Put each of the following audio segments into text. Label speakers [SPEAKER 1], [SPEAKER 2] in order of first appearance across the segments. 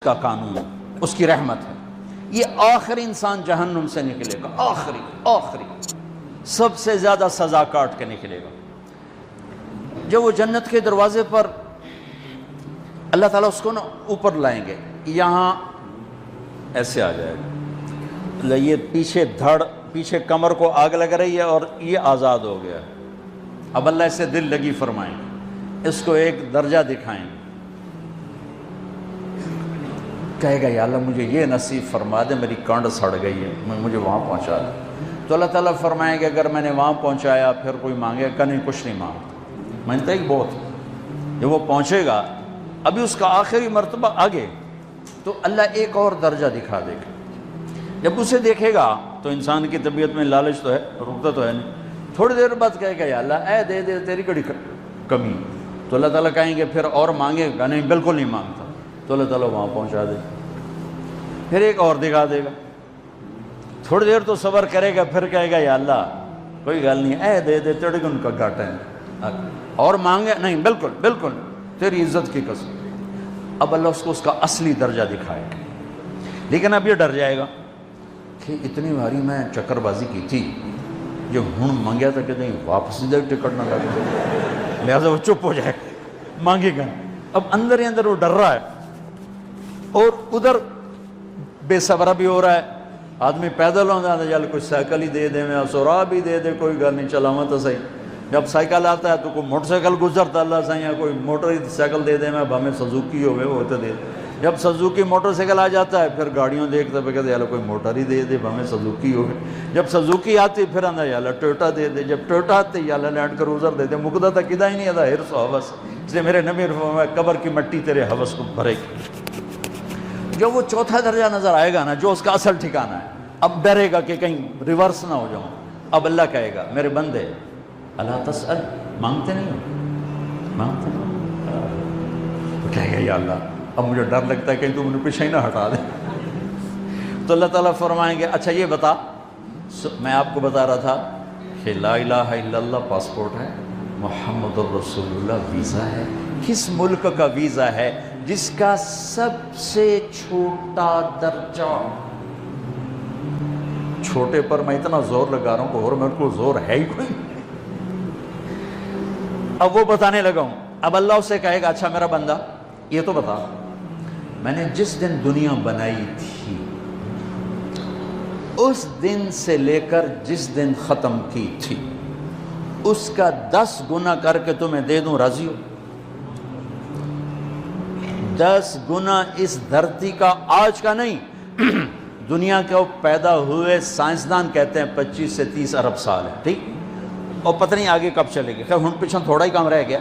[SPEAKER 1] کا قانون، اس کی رحمت ہے۔ یہ آخری انسان جہنم سے نکلے گا، آخری سب سے زیادہ سزا کاٹ کے نکلے گا۔ جب وہ جنت کے دروازے پر اللہ تعالیٰ اس کو نا اوپر لائیں گے، یہاں ایسے آ جائے گا، یہ پیچھے کمر کو آگ لگ رہی ہے اور یہ آزاد ہو گیا۔ اب اللہ اسے دل لگی فرمائیں گے، اس کو ایک درجہ دکھائیں گے، کہے گا یا اللہ مجھے یہ نصیب فرما دے، میری کانڈ سڑ گئی ہے، مجھے وہاں پہنچا دے۔ تو اللہ تعالیٰ فرمائیں گے اگر میں نے وہاں پہنچایا پھر کوئی مانگے گا نہیں، کچھ نہیں مانگتا، مانگتا ہی بہت۔ جب وہ پہنچے گا ابھی اس کا آخری مرتبہ آگے، تو اللہ ایک اور درجہ دکھا دے گا۔ جب اسے دیکھے گا تو انسان کی طبیعت میں لالچ تو ہے، رکتا تو ہے نہیں، تھوڑی دیر بعد کہے گا یا اللہ اے دے دے، تیری کڑی کمی۔ تو اللہ تعالیٰ کہیں گے پھر اور مانگے گا نہیں، بالکل نہیں مانگتا، تو اللہ تعالیٰ وہاں پہنچا دے، پھر ایک اور دکھا دے گا، تھوڑی دیر تو صبر کرے گا، پھر کہے گا یا اللہ کوئی گل نہیں، اے دے دے، تیرے کو ان کا گھاٹا ہے، اور مانگے نہیں، بالکل تیری عزت کی قسم۔ اب اللہ اس کو اس کا اصلی درجہ دکھائے گا، لیکن اب یہ ڈر جائے گا کہ اتنی باری میں چکر بازی کی تھی، جو ہن مانگیا تھا کہ نہیں واپس دے ٹکٹ نہ لگ جائے، لہٰذا وہ چپ ہو جائے گا، مانگے گا۔ اب اندر ہی اندر وہ ڈر رہا ہے، اور ادھر بے صبرا بھی ہو رہا ہے، آدمی پیدل ہوتا ہے، چل کوئی سائیکل ہی دے دے، میں سورا بھی دے دے، کوئی گل نہیں، چلاواں تو صحیح۔ جب سائیکل آتا ہے تو کوئی موٹر سائیکل گزرتا اللہ صحیح ہے، کوئی موٹر سائیکل دے دے، میں ہمیں سزوکی ہوئے وہ تو دے دے۔ جب سزوکی موٹر سائیکل آ جاتا ہے پھر گاڑیوں دیکھتا ہے، کہتے ہیں کوئی موٹر ہی دے دے، ہمیں سزوکی ہوئے۔ جب سزوکی آتی پھر آندہ یا اللہ ٹویوٹا دے دے، جب ٹویوٹا آتی یا اللہ لینڈ کروزر دے دے، مقدہ تک کدا ہی نہیں آتا حرص و حوث، اس لیے میرے نبی فرمایا قبر کی مٹی تیرے حوث کو بھرے گی۔ جو وہ چوتھا درجہ نظر آئے گا نا، جو اس کا اصل ٹھکانہ ہے، اب ڈرے گا کہ کہیں ریورس نہ ہو جاؤں۔ اب اللہ کہے گا میرے بندے اللہ تسأل، مانگتے نہیں ہو، مانگتے نہیں ہو، تو کہے گا یا اللہ اب مجھے ڈر لگتا ہے کہیں تو مجھے پیچھے ہی نہ ہٹا دے۔ تو اللہ تعالیٰ فرمائیں گے اچھا یہ بتا، میں آپ کو بتا رہا تھا کہ لا الہ الا اللہ پاسپورٹ ہے، محمد الرسول اللہ ویزا ہے، کس ملک کا ویزا ہے جس کا سب سے چھوٹا درجہ، چھوٹے پر میں اتنا زور لگا رہا ہوں کہ اور میرے کو زور ہے ہی کوئی، اب وہ بتانے لگا ہوں۔ اب اللہ اسے کہے گا اچھا میرا بندہ یہ تو بتا، میں نے جس دن دنیا بنائی تھی اس دن سے لے کر جس دن ختم کی تھی اس کا 10 گنا کر کے تمہیں دے دوں، راضی ہو؟ 10 گنا اس دھرتی کا، آج کا نہیں، دنیا کے پیدا ہوئے سائنسدان کہتے ہیں 25 سے 30 ارب سال ہے، ٹھیک، اور پتہ نہیں آگے کب چلے گی، خیر ہن پیچھے تھوڑا ہی کام رہ گیا،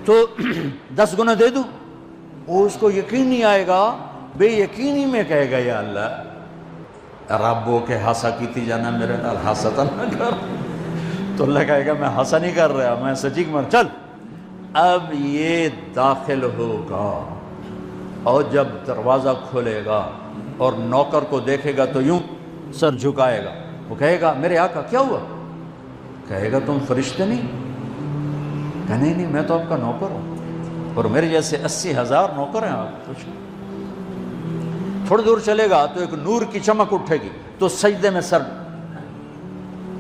[SPEAKER 1] تو 10 گنا دے دوں۔ وہ اس کو یقین نہیں آئے گا، بے یقینی میں کہے گا یا اللہ ربو کے ہاسا کیتی جانا، میرے نال ہاسا نہ کر۔ تو اللہ کہے گا میں ہاسا نہیں کر رہا، میں سچی مر، چل اب یہ داخل ہوگا، اور جب دروازہ کھولے گا اور نوکر کو دیکھے گا تو یوں سر جھکائے گا، وہ کہے گا میرے آقا کیا ہوا؟ کہے گا تم فرشتے نہیں؟ کہ نہیں میں تو آپ کا نوکر ہوں، اور میرے جیسے 80,000 نوکر ہیں آپ، کچھ تھوڑی دور چلے گا تو ایک نور کی چمک اٹھے گی، تو سجدے میں سر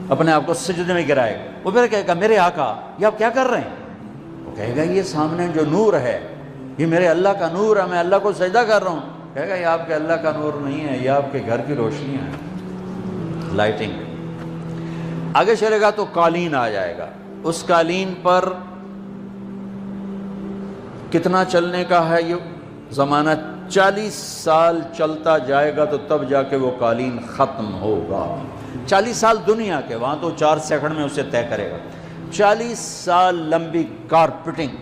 [SPEAKER 1] اپنے آپ کو سجدے میں گرائے گا، وہ پھر کہے گا میرے آقا یہ آپ کیا کر رہے ہیں؟ وہ کہے گا یہ سامنے جو نور ہے یہ میرے اللہ کا نور ہے، میں اللہ کو سجدہ کر رہا ہوں۔ کہے گا یہ آپ کے اللہ کا نور نہیں ہے، یہ آپ کے گھر کی روشنیاں ہیں، لائٹنگ۔ آگے چلے گا تو قالین آ جائے گا، اس قالین پر کتنا چلنے کا ہے یہ زمانہ، 40 سال چلتا جائے گا تو تب جا کے وہ قالین ختم ہوگا۔ 40 سال دنیا کے، وہاں تو 4 سیکنڈ میں اسے طے کرے گا۔ 40 سال لمبی کارپیٹنگ۔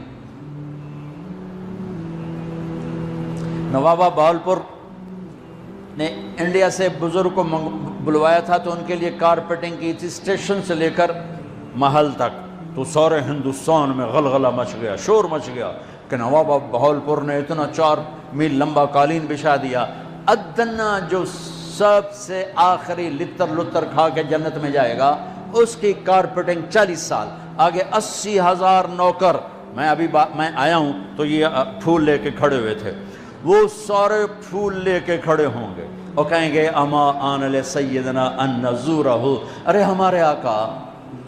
[SPEAKER 1] نوابہ بہاولپور نے انڈیا سے بزرگ کو بلوایا تھا تو ان کے لیے کارپیٹنگ کی تھی، اسٹیشن سے لے کر محل تک، تو سارے ہندوستان میں غلغلہ مچ گیا، شور مچ گیا کہ نواب بہاولپور نے اتنا 4 میل لمبا قالین بچھا دیا۔ ادنا جو سب سے آخری لتر کھا کے جنت میں جائے گا اس کی کارپیٹنگ 40 سال، آگے 80,000 نوکر۔ میں آیا ہوں تو یہ پھول لے کے کھڑے ہوئے تھے، وہ سارے پھول لے کے کھڑے ہوں گے اور کہیں گے اما آن لے سیدنا ان نزورہ، ارے ہمارے آقا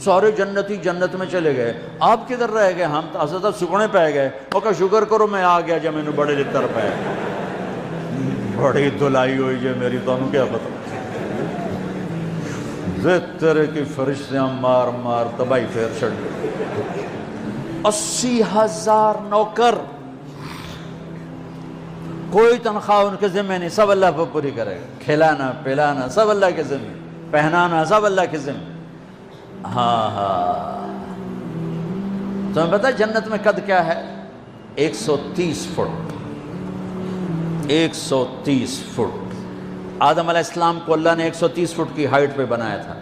[SPEAKER 1] سارے جنتی جنت میں چلے گئے، آپ کدھر رہ گئے؟ ہم تو حضرت سکنے پہ گئے۔ وہ کہ شکر کرو میں آ گیا جب میں نے بڑے لتر پہ بڑی دلائی ہوئی جو میری تو انہوں کیا پتہ تیرے کی فرشتیاں مار مار تباہی پھیر چھڑ گئے۔ 80,000 نوکر، کوئی تنخواہ ان کے ذمہ نہیں، سب اللہ پر پوری کرے گا، کھلانا پلانا سب اللہ کے ذمہ، پہنانا سب اللہ کے ذمہ۔ ہاں تمہیں پتہ ہے جنت میں قد کیا ہے؟ 130 فٹ، 130 فٹ۔ آدم علیہ السلام کو اللہ نے 130 فٹ کی ہائٹ پہ بنایا تھا،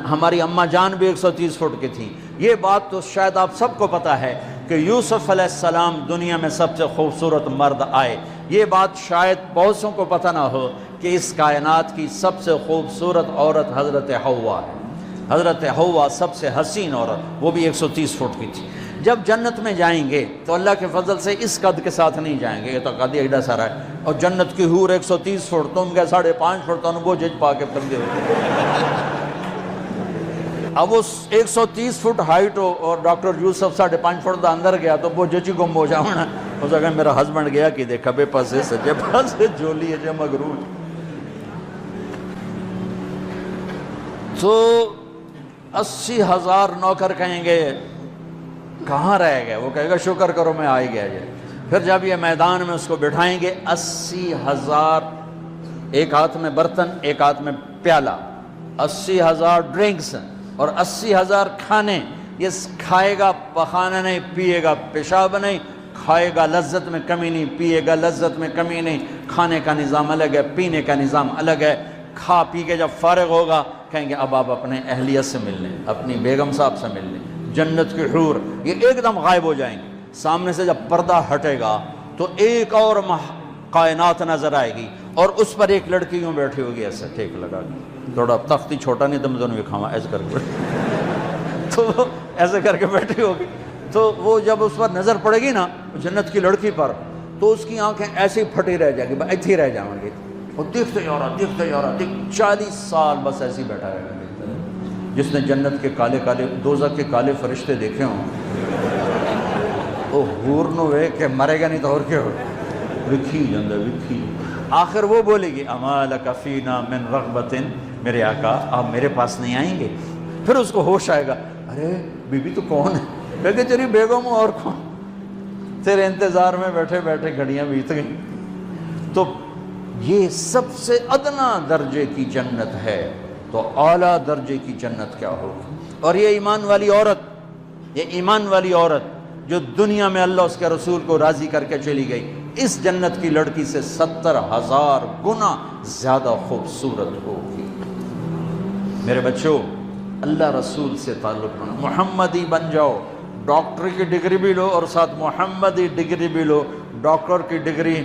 [SPEAKER 1] ہماری اماں جان بھی 130 فٹ کی تھی۔ یہ بات تو شاید آپ سب کو پتہ ہے کہ یوسف علیہ السلام دنیا میں سب سے خوبصورت مرد آئے۔ یہ بات شاید بہت سوں کو پتہ نہ ہو کہ اس کائنات کی سب سے خوبصورت عورت حضرت حوا ہے۔ حضرت حوا سب سے حسین عورت، وہ بھی 130 فٹ کی تھی۔ جب جنت میں جائیں گے تو اللہ کے فضل سے اس قد کے ساتھ نہیں جائیں گے، یہ تو قد ایڈا سارا ہے، اور جنت کی حور 130 فٹ، تم گئے 5.5 فٹ، تو وہ جج پا کے پندے ہوتے۔ اب وہ 130 فٹ ہائٹ ہو اور ڈاکٹر یوسف 5.5 فٹ دا اندر گیا تو وہ جچی گم ہو جاؤنا، اس اگر میرا ہسبینڈ گیا کہ دیکھا بے پاسے سجے پاسے جولی ہے جو مغرور۔ تو 80,000 نوکر کہیں گے کہاں رہ گئے؟ وہ کہے گا شکر کرو میں آ ہی گیا جائے۔ پھر جب یہ میدان میں اس کو بٹھائیں گے، 80,000، ایک ہاتھ میں برتن ایک ہاتھ میں پیالہ، 80,000 ڈرنکس اور 80,000 کھانے۔ یہ کھائے گا پخانا نہیں، پیے گا پیشاب نہیں، کھائے گا لذت میں کمی نہیں، پیے گا لذت میں کمی نہیں۔ کھانے کا نظام الگ ہے، پینے کا نظام الگ ہے۔ کھا پی کے جب فارغ ہوگا کہیں گے اب آپ اپنے اہلیت سے مل لیں، اپنی بیگم صاحب سے مل لیں۔ جنت کی حور یہ ایک دم غائب ہو جائیں گے، سامنے سے جب پردہ ہٹے گا تو ایک اور کائنات نظر آئے گی، اور اس پر ایک لڑکی یوں بیٹھی ہوگی ایسے ٹیک لگا کے، تھوڑا تختی چھوٹا نہیں تم دونوں بھی کھاوا ایسے کر کے تو وہ ایسے کر کے بیٹھی ہوگی، تو وہ جب اس پر نظر پڑے گی نا جنت کی لڑکی پر، تو اس کی آنکھیں ایسی پھٹی رہ جائیں گی، ایتھی رہ جائیں گی، وہ دیکھتے جا رہا 40 سال بس ایسے ہی بیٹھا رہے گا۔ جس نے جنت کے کالے کالے دوزخ کے کالے فرشتے دیکھے ہوں وہ حور نو وے کہ مرے گا نہیں تو اور کیا ہو، وکھی جندہ وکھی۔ آخر وہ بولے گی اما لک فینا من رغبت، میرے آقا آپ میرے پاس نہیں آئیں گے؟ پھر اس کو ہوش آئے گا، ارے بی بی تو کون ہے؟ کہتے تیری بیگم ہوں، اور کون؟ تیرے انتظار میں بیٹھے بیٹھے گھڑیاں بیت گئیں۔ تو یہ سب سے ادنا درجے کی جنت ہے، تو اعلیٰ درجے کی جنت کیا ہوگی؟ اور یہ ایمان والی عورت، یہ ایمان والی عورت جو دنیا میں اللہ اس کے رسول کو راضی کر کے چلی گئی، اس جنت کی لڑکی سے 70,000 گنا زیادہ خوبصورت ہوگی۔ میرے بچوں، اللہ رسول سے تعلق بنا، محمدی بن جاؤ، ڈاکٹر کی ڈگری بھی لو اور ساتھ محمدی ڈگری بھی لو۔ ڈاکٹر کی ڈگری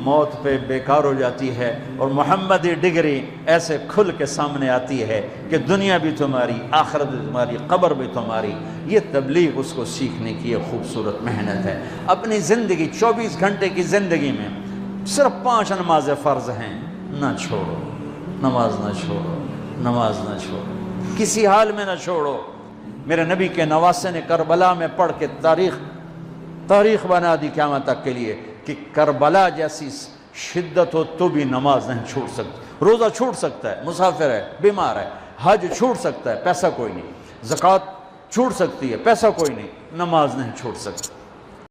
[SPEAKER 1] موت پہ بیکار ہو جاتی ہے، اور محمدی ڈگری ایسے کھل کے سامنے آتی ہے کہ دنیا بھی تمہاری، آخرت بھی تمہاری، قبر بھی تمہاری۔ یہ تبلیغ اس کو سیکھنے کی ایک خوبصورت محنت ہے۔ اپنی زندگی 24 گھنٹے کی زندگی میں صرف 5 نمازیں فرض ہیں، نہ چھوڑو، نماز نہ چھوڑو، نماز نہ چھوڑو، کسی حال میں نہ چھوڑو۔ میرے نبی کے نواسے نے کربلا میں پڑھ کے تاریخ بنا دی قیامت تک کے لیے کہ کربلا جیسی شدت ہو تو بھی نماز نہیں چھوڑ سکتا۔ روزہ چھوٹ سکتا ہے، مسافر ہے، بیمار ہے، حج چھوٹ سکتا ہے، پیسہ کوئی نہیں، زکوٰۃ چھوٹ سکتی ہے، پیسہ کوئی نہیں، نماز نہیں چھوڑ سکتا۔